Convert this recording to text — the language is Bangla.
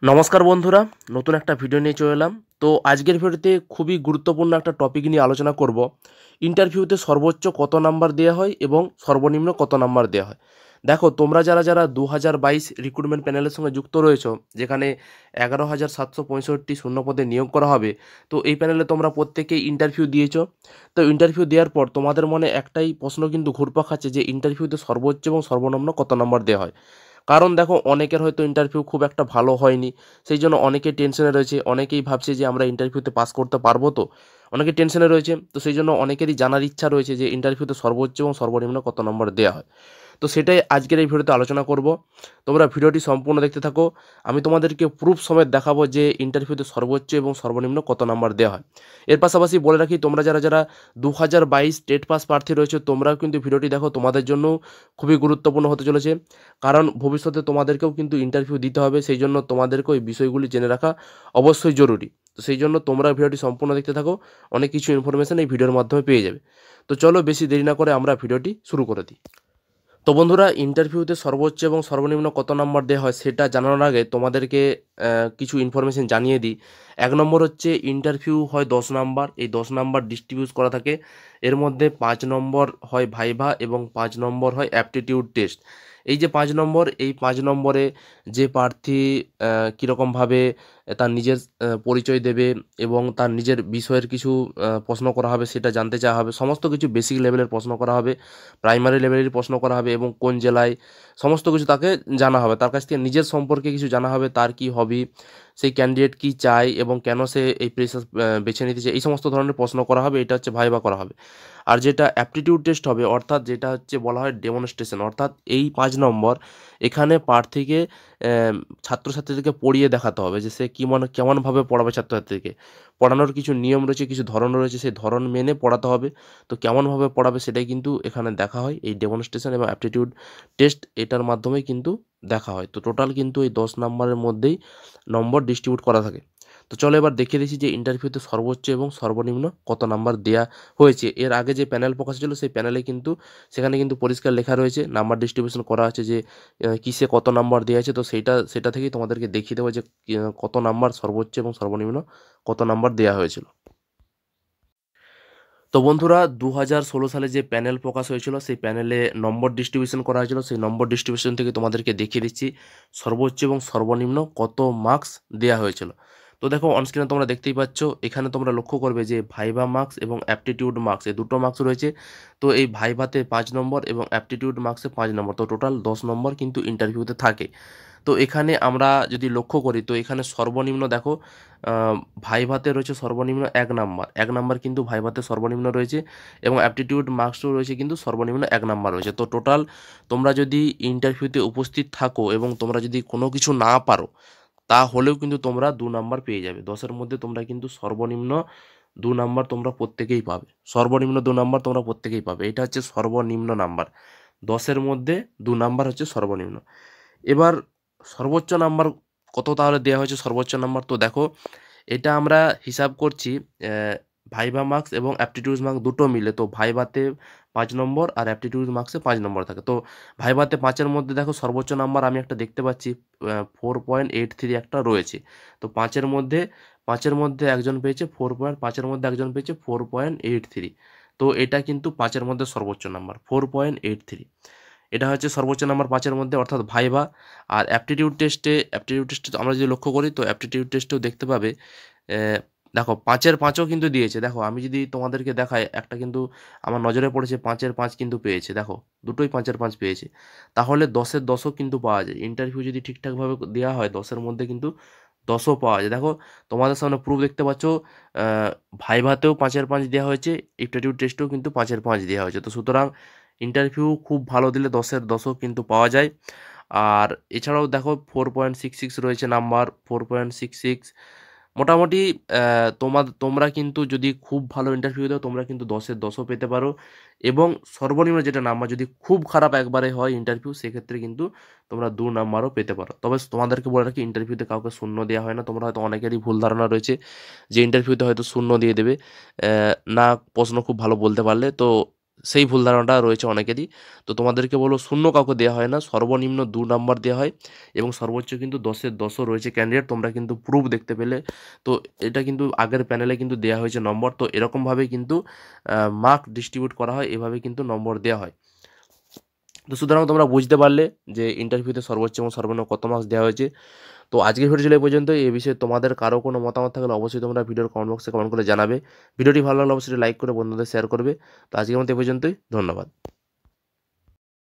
নমস্কার বন্ধুরা, নতুন একটা ভিডিও নিয়ে চলে এলাম। তো আজকের ভিডিওতে খুবই গুরুত্বপূর্ণ একটা টপিক নিয়ে আলোচনা করব। ইন্টারভিউতে সর্বোচ্চ কত নাম্বার দেওয়া হয় এবং সর্বনিম্ন কত নাম্বার দেওয়া হয়। দেখো, তোমরা যারা যারা 2022 রিক্রুটমেন্ট প্যানেলের সঙ্গে যুক্ত রয়েছো, যেখানে 11,765 শূন্যপদে নিয়োগ করা হবে, তো এই প্যানেলে তোমরা প্রত্যেকেই ইন্টারভিউ দিয়েছো। তো ইন্টারভিউ দেওয়ার পর তোমাদের মনে একটাই প্রশ্ন কিন্তু ঘুরপাক খাচ্ছে যে ইন্টারভিউতে সর্বোচ্চ এবং সর্বনিম্ন কত নাম্বার দেওয়া হয়। কারণ দেখো, অনেকের হয়তো ইন্টারভিউ খুব একটা ভালো হয়নি, সেই জন্য অনেকে টেনশনে রয়েছে। অনেকেই ভাবছে যে আমরা ইন্টারভিউতে পাস করতে পারবো, তো অনেকে টেনশনে রয়েছে। তো সেই জন্য অনেকেরই জানার ইচ্ছা রয়েছে যে ইন্টারভিউতে সর্বোচ্চ এবং সর্বনিম্ন কত নম্বর দেওয়া হয়। তো সেটাই আজকের এই ভিডিওতে আলোচনা করব। তোমরা ভিডিওটি সম্পূর্ণ দেখতে থাকো। আমি তোমাদেরকে প্রুফ সমেত দেখাবো যে ইন্টারভিউতে সর্বোচ্চ এবং সর্বনিম্ন কত নাম্বার দেওয়া হয়। এর পাশাপাশি বলে রাখি, তোমরা যারা যারা 2022 টেট পাস প্রার্থী রয়েছে, তোমরাও কিন্তু ভিডিওটি দেখো, তোমাদের জন্য খুবই গুরুত্বপূর্ণ হতে চলেছে। কারণ ভবিষ্যতে তোমাদেরকেও কিন্তু ইন্টারভিউ দিতে হবে, সেই জন্য তোমাদেরকেও এই বিষয়গুলি জেনে রাখা অবশ্যই জরুরি। তো সেই জন্য তোমরা ভিডিওটি সম্পূর্ণ দেখতে থাকো, অনেক কিছু ইনফরমেশন এই ভিডিওর মাধ্যমে পেয়ে যাবে। তো চলো, বেশি দেরি না করে আমরা ভিডিওটি শুরু করে দিই। তো বন্ধুরা, ইন্টারভিউতে সর্বোচ্চ এবং সর্বনিম্ন কত নম্বর দেওয়া হয় সেটা জানানোর আগে তোমাদেরকে কিছু ইনফরমেশন জানিয়ে দিই। 1 নম্বর হচ্ছে, ইন্টারভিউ হয় 10 নাম্বার। এই 10 নাম্বার ডিস্ট্রিবিউট করা থাকে। এর মধ্যে 5 নম্বর হয় ভাইভা এবং 5 নম্বর হয় অ্যাপটিটিউড টেস্ট। এই যে 5 নম্বর, এই 5 নম্বরে যে প্রার্থী কীরকমভাবে তার নিজের পরিচয় দেবে এবং তার নিজের বিষয়ের কিছু প্রশ্ন করা হবে, সেটা জানতে চাওয়া হবে। সমস্ত কিছু বেসিক লেভেলের প্রশ্ন করা হবে, প্রাইমারি লেভেলের প্রশ্ন করা হবে এবং কোন জেলায়, সমস্ত কিছু তাকে জানা হবে। তার কাছ থেকে নিজের সম্পর্কে কিছু জানা হবে, তার কি হবি, সেই ক্যান্ডিডেট কি চায় এবং কেন সে এই পেশা বেছে নিতে চায়, এই সমস্ত ধরনের প্রশ্ন করা হবে। এটা হচ্ছে ভাইভা করা হবে। আর যেটা অ্যাপটিটিউড টেস্ট হবে, অর্থাৎ যেটা হচ্ছে বলা হয় ডেমনস্ট্রেশন, অর্থাৎ এই 5 নম্বর, এখানে প্রার্থীকে ছাত্রছাত্রীদেরকে পড়িয়ে দেখাতে হবে যে সে কেমনভাবে পড়াবে ছাত্রছাত্রীকে। পড়ানোর কিছু নিয়ম রয়েছে, কিছু ধরন রয়েছে, সেই ধরন মেনে পড়াতে হবে। তো কেমনভাবে পড়াবে সেটাই কিন্তু এখানে দেখা হয়। এই ডেমনস্ট্রেশন এবং অ্যাপটিটিউড টেস্ট এটার মাধ্যমেই কিন্তু দেখা হয়। তো টোটাল কিন্তু এই 10 নম্বরের মধ্যেই নম্বর ডিস্ট্রিবিউট করা থাকে। তো চলো এবার দেখিয়ে দিচ্ছি যে ইন্টারভিউতে সর্বোচ্চ এবং সর্বনিম্ন কত নাম্বার দেয়া হয়েছে। এর আগে যে প্যানেল প্রকাশ ছিল, সেই প্যানেলে কিন্তু সেখানে কিন্তু পরিষ্কার লেখা রয়েছে, নাম্বার ডিস্ট্রিবিউশন করা আছে যে কিসে কত নাম্বার দেওয়া আছে। তো সেটা থেকেই তোমাদেরকে দেখিয়ে দেবো যে কত নাম্বার সর্বোচ্চ এবং সর্বনিম্ন কত নাম্বার দেওয়া হয়েছিল। তো বন্ধুরা, 2016 সালে যে প্যানেল প্রকাশ হয়েছিল, সেই প্যানেলে নম্বর ডিস্ট্রিবিউশন করা হয়েছিল। সেই নম্বর ডিস্ট্রিবিউশন থেকে তোমাদেরকে দেখিয়ে দিচ্ছি সর্বোচ্চ এবং সর্বনিম্ন কত মার্কস দেওয়া হয়েছিল। তো দেখো, অনস্ক্রিনে তোমরা দেখতেই পাচ্ছ, এখানে তোমরা লক্ষ্য করবে যে ভাইভা মার্কস এবং অ্যাপটিটিউড মার্কস, এই দুটো মার্কস রয়েছে। তো এই ভাইভাতে 5 নম্বর এবং অ্যাপটিটিউড মার্কসে 5 নম্বর, তো টোটাল 10 নম্বর কিন্তু ইন্টারভিউতে থাকে। তো এখানে আমরা যদি লক্ষ্য করি, তো এখানে সর্বনিম্ন দেখো, আহ, ভাইভাতে রয়েছে সর্বনিম্ন 1 নাম্বার। 1 নাম্বার কিন্তু ভাইভাতে সর্বনিম্ন রয়েছে এবং অ্যাপটিটিউড মার্কসও রয়েছে কিন্তু সর্বনিম্ন 1 নাম্বার রয়েছে। তো টোটাল তোমরা যদি ইন্টারভিউতে উপস্থিত থাকো এবং তোমরা যদি কোনো কিছু না পারো, তাহলেও কিন্তু তোমরা 2 নাম্বার পেয়ে যাবে। 10-এর মধ্যে তোমরা কিন্তু সর্বনিম্ন 2 নাম্বার তোমরা প্রত্যেকেই পাবে। সর্বনিম্ন 2 নাম্বার তোমরা প্রত্যেকেই পাবে। এটা হচ্ছে সর্বনিম্ন নাম্বার। 10-এর মধ্যে 2 নাম্বার হচ্ছে সর্বনিম্ন। এবার সর্বোচ্চ নাম্বার কত তাহলে দেওয়া হয়েছে সর্বোচ্চ নাম্বার? তো দেখো, এটা আমরা হিসাব করছি ভাইভা মার্কস এবং অ্যাপটিটিউড মার্কস দুটো মিলে। তো ভাইভাতে 5 নম্বর আর অ্যাপটিটিউড মার্কসে 5 নম্বর থাকে। তো ভাইভাতে 5-এর মধ্যে দেখো সর্বোচ্চ নাম্বার আমি একটা দেখতে পাচ্ছি, 4.83 একটা রয়েছে। তো পাঁচের মধ্যে একজন পেয়েছে 5-এর মধ্যে একজন পেয়েছে 4.83। তো এটা কিন্তু 5-এর মধ্যে সর্বোচ্চ নাম্বার 4.83। এটা হচ্ছে সর্বোচ্চ নাম্বার 5-এর মধ্যে, অর্থাৎ ভাইভা। আর অ্যাপটিটিউড টেস্টে আমরা যদি লক্ষ্য করি, তো অ্যাপটিটিউড টেস্টেও দেখতে পাবে, আহ, দেখো 5-এর 5ও কিন্তু দিয়েছে। দেখো, আমি যদি তোমাদেরকে দেখাই, একটা কিন্তু আমার নজরে পড়েছে, 5-এর 5 কিন্তু পেয়েছে। দেখো, দুটোই 5-এর 5 পেয়েছে। তাহলে 10-এর 10ও কিন্তু পাওয়া যায়। ইন্টারভিউ যদি ঠিকঠাকভাবে দেওয়া হয়, 10-এর মধ্যে কিন্তু 10ও পাওয়া যায়। দেখো, তোমাদের সামনে প্রুফ দেখতে পাচ্ছ, আহ, ভাইভাতেও 5-এর 5 দেওয়া হয়েছে, অ্যাপটিটিউড টেস্টেও কিন্তু 5-এর 5 দেওয়া হয়েছে। তো সুতরাং ইন্টারভিউ খুব ভালো দিলে 10-এর 10ও কিন্তু পাওয়া যায়। আর এছাড়াও দেখো, 4.66 রয়েছে নাম্বার, 4.66। মোটামুটি তোমরা কিন্তু যদি খুব ভালো ইন্টারভিউ দাও, তোমরা কিন্তু 10-এর 10ও পেতে পারো। এবং সর্বনিম্ন যেটা নাম্বার, যদি খুব খারাপ একবারে হয় ইন্টারভিউ, সেক্ষেত্রে কিন্তু তোমরা 2 নাম্বারও পেতে পারো। তবে তোমাদেরকে বলে রাখি, ইন্টারভিউতে কাউকে শূন্য দেওয়া হয় না। তোমরা হয়তো অনেকেরই ভুল ধারণা রয়েছে যে ইন্টারভিউতে হয়তো শূন্য দিয়ে দেবে, না প্রশ্ন খুব ভালো বলতে পারলে। তো সেই ভুল ধারণাটা রয়েছে অনেকেরই। তো তোমাদেরকে বলবো শূন্য কাউকে দেওয়া হয় না, সর্বনিম্ন 2 নাম্বার দেওয়া হয় এবং সর্বোচ্চ কিন্তু 10-এর 10ও রয়েছে ক্যান্ডিডেট, তোমরা কিন্তু প্রুফ দেখতে পেলে। তো এটা কিন্তু আগের প্যানেলে কিন্তু দেওয়া হয়েছে নম্বর, তো এরকমভাবেই কিন্তু মার্ক ডিস্ট্রিবিউট করা হয়, এভাবে কিন্তু নম্বর দেওয়া হয়। তো সুতরাং তোমরা বুঝতে পারলে যে ইন্টারভিউতে সর্বোচ্চ এবং সর্বনিম্ন কত মার্কস দেওয়া হয়েছে। তো আজকের ভিডিও ছিল এই পর্যন্ত। এই বিষয়ে তোমাদের কারো কোনো মতামত থাকলে অবশ্যই তোমরা ভিডিওর কমেন্ট বক্সে কমেন্ট করে জানাবে। ভিডিওটি ভালো লাগলে অবশ্যই লাইক করে বন্ধুদের শেয়ার করবে। তো আজকের মতো এই পর্যন্তই, ধন্যবাদ।